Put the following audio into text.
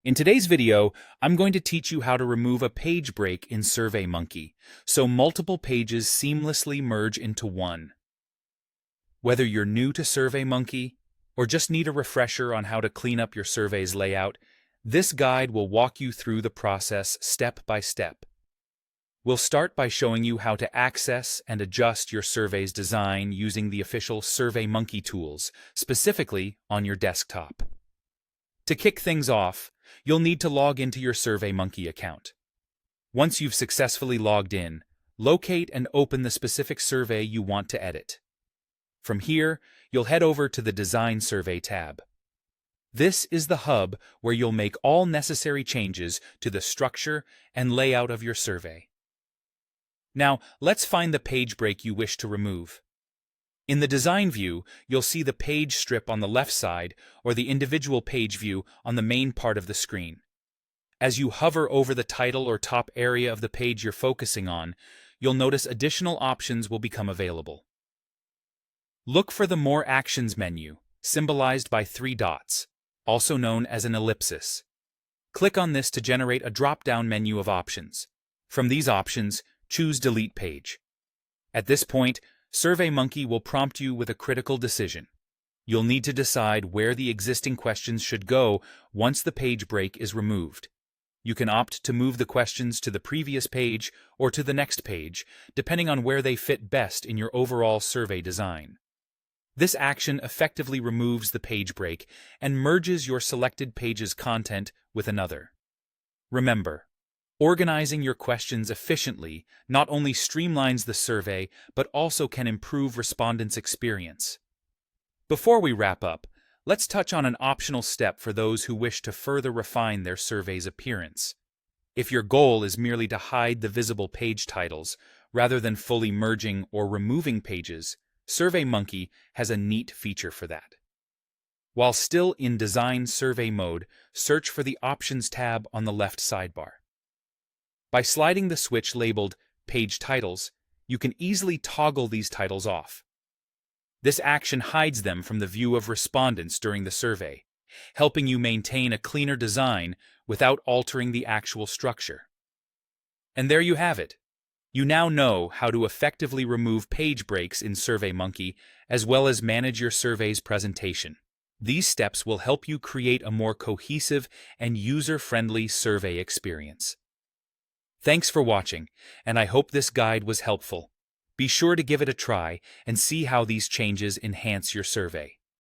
In today's video, I'm going to teach you how to remove a page break in Surveymonkey, so multiple pages seamlessly merge into one. Whether you're new to Surveymonkey or just need a refresher on how to clean up your survey's layout, this guide will walk you through the process step by step. We'll start by showing you how to access and adjust your survey's design using the official Surveymonkey tools, specifically on your desktop. To kick things off, you'll need to log into your Surveymonkey account. Once you've successfully logged in, locate and open the specific survey you want to edit. From here, you'll head over to the Design Survey tab. This is the hub where you'll make all necessary changes to the structure and layout of your survey. Now, let's find the page break you wish to remove. In the Design view, you'll see the page strip on the left side or the individual page view on the main part of the screen. As you hover over the title or top area of the page you're focusing on, you'll notice additional options will become available. Look for the More Actions menu, symbolized by 3 dots, also known as an ellipsis. Click on this to generate a drop-down menu of options. From these options, choose Delete Page. At this point, Surveymonkey will prompt you with a critical decision. You'll need to decide where the existing questions should go once the page break is removed. You can opt to move the questions to the previous page or to the next page, depending on where they fit best in your overall survey design. This action effectively removes the page break and merges your selected page's content with another. Remember, organizing your questions efficiently not only streamlines the survey, but also can improve respondents' experience. Before we wrap up, let's touch on an optional step for those who wish to further refine their survey's appearance. If your goal is merely to hide the visible page titles, rather than fully merging or removing pages, Surveymonkey has a neat feature for that. While still in Design Survey mode, search for the Options tab on the left sidebar. By sliding the switch labeled Page Titles, you can easily toggle these titles off. This action hides them from the view of respondents during the survey, helping you maintain a cleaner design without altering the actual structure. And there you have it. You now know how to effectively remove page breaks in Surveymonkey as well as manage your survey's presentation. These steps will help you create a more cohesive and user-friendly survey experience. Thanks for watching, and I hope this guide was helpful. Be sure to give it a try and see how these changes enhance your survey.